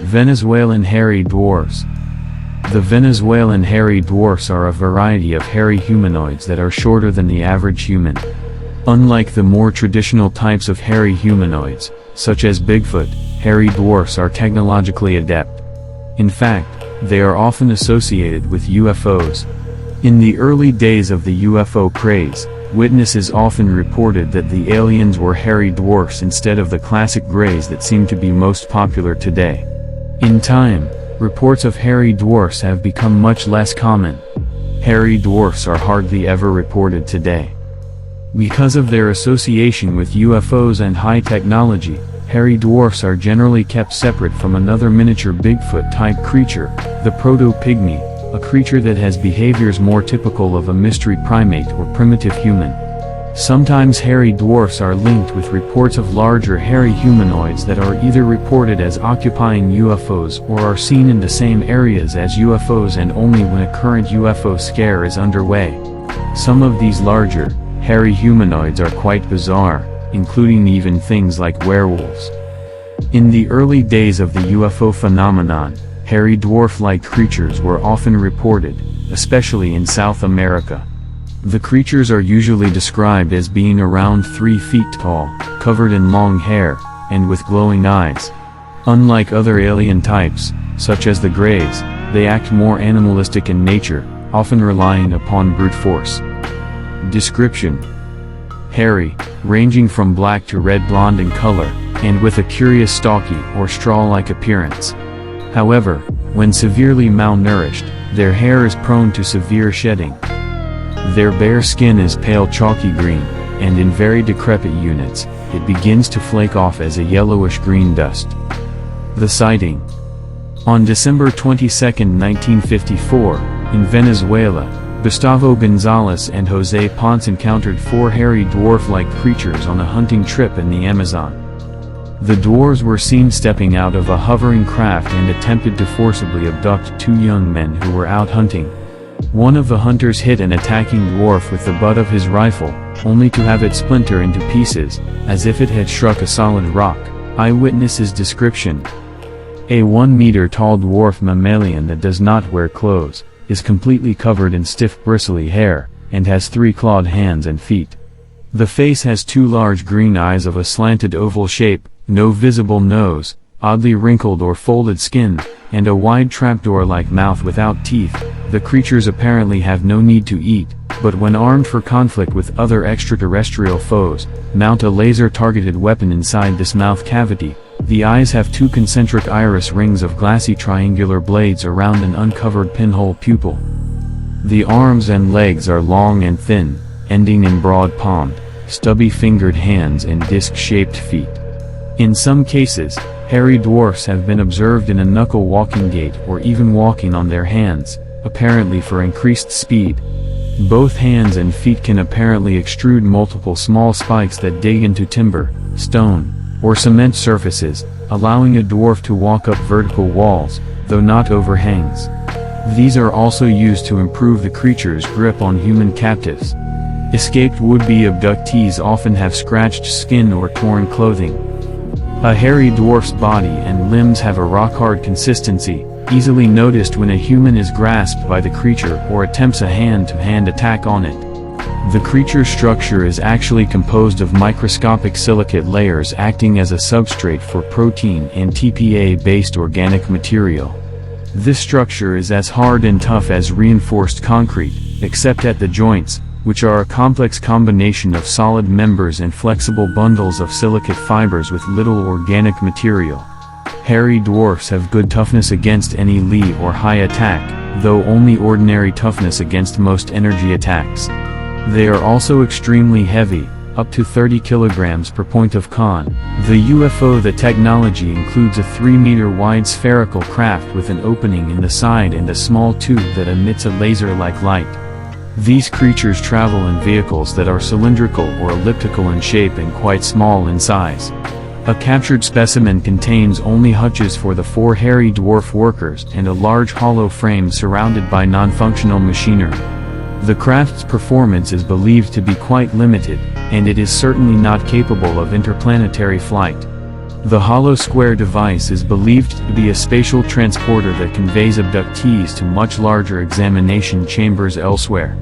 Venezuelan Hairy Dwarves. The Venezuelan hairy dwarfs are a variety of hairy humanoids that are shorter than the average human. Unlike the more traditional types of hairy humanoids, such as Bigfoot, hairy dwarfs are technologically adept. In fact, they are often associated with UFOs. In the early days of the UFO craze, witnesses often reported that the aliens were hairy dwarfs instead of the classic greys that seem to be most popular today. In time, reports of hairy dwarfs have become much less common. Hairy dwarfs are hardly ever reported today. Because of their association with UFOs and high technology, hairy dwarfs are generally kept separate from another miniature Bigfoot-type creature, the proto-pygmy, a creature that has behaviors more typical of a mystery primate or primitive human. Sometimes hairy dwarfs are linked with reports of larger hairy humanoids that are either reported as occupying UFOs or are seen in the same areas as UFOs and only when a current UFO scare is underway. Some of these larger, hairy humanoids are quite bizarre, including even things like werewolves. In the early days of the UFO phenomenon, hairy dwarf-like creatures were often reported, especially in South America. The creatures are usually described as being around 3 feet tall, covered in long hair, and with glowing eyes. Unlike other alien types, such as the greys, they act more animalistic in nature, often relying upon brute force. Description: hairy, ranging from black to red-blonde in color, and with a curious stalky or straw-like appearance. However, when severely malnourished, their hair is prone to severe shedding. Their bare skin is pale chalky green, and in very decrepit units, it begins to flake off as a yellowish-green dust. The sighting. On December 22, 1954, in Venezuela, Gustavo Gonzalez and Jose Ponce encountered 4 hairy dwarf-like creatures on a hunting trip in the Amazon. The dwarves were seen stepping out of a hovering craft and attempted to forcibly abduct 2 young men who were out hunting. One of the hunters hit an attacking dwarf with the butt of his rifle, only to have it splinter into pieces, as if it had struck a solid rock. Eyewitnesses' description: a 1-meter-tall dwarf mammalian that does not wear clothes, is completely covered in stiff bristly hair, and has 3 clawed hands and feet. The face has 2 large green eyes of a slanted oval shape, no visible nose, oddly wrinkled or folded skin, and a wide trapdoor-like mouth without teeth. The creatures apparently have no need to eat, but when armed for conflict with other extraterrestrial foes, mount a laser-targeted weapon inside this mouth cavity. The eyes have 2 concentric iris rings of glassy triangular blades around an uncovered pinhole pupil. The arms and legs are long and thin, ending in broad palmed, stubby-fingered hands and disc-shaped feet. In some cases, hairy dwarfs have been observed in a knuckle walking gait or even walking on their hands, apparently for increased speed. Both hands and feet can apparently extrude multiple small spikes that dig into timber, stone, or cement surfaces, allowing a dwarf to walk up vertical walls, though not overhangs. These are also used to improve the creature's grip on human captives. Escaped would-be abductees often have scratched skin or torn clothing. A hairy dwarf's body and limbs have a rock-hard consistency, easily noticed when a human is grasped by the creature or attempts a hand-to-hand attack on it. The creature's structure is actually composed of microscopic silicate layers acting as a substrate for protein and TPA-based organic material. This structure is as hard and tough as reinforced concrete, except at the joints, which are a complex combination of solid members and flexible bundles of silicate fibers with little organic material. Hairy dwarfs have good toughness against any Lee or high attack, though only ordinary toughness against most energy attacks. They are also extremely heavy, up to 30 kilograms per point of con. The UFO The technology includes a 3-meter-wide spherical craft with an opening in the side and a small tube that emits a laser-like light. These creatures travel in vehicles that are cylindrical or elliptical in shape and quite small in size. A captured specimen contains only hutches for the 4 hairy dwarf workers and a large hollow frame surrounded by non-functional machinery. The craft's performance is believed to be quite limited, and it is certainly not capable of interplanetary flight. The hollow square device is believed to be a spatial transporter that conveys abductees to much larger examination chambers elsewhere.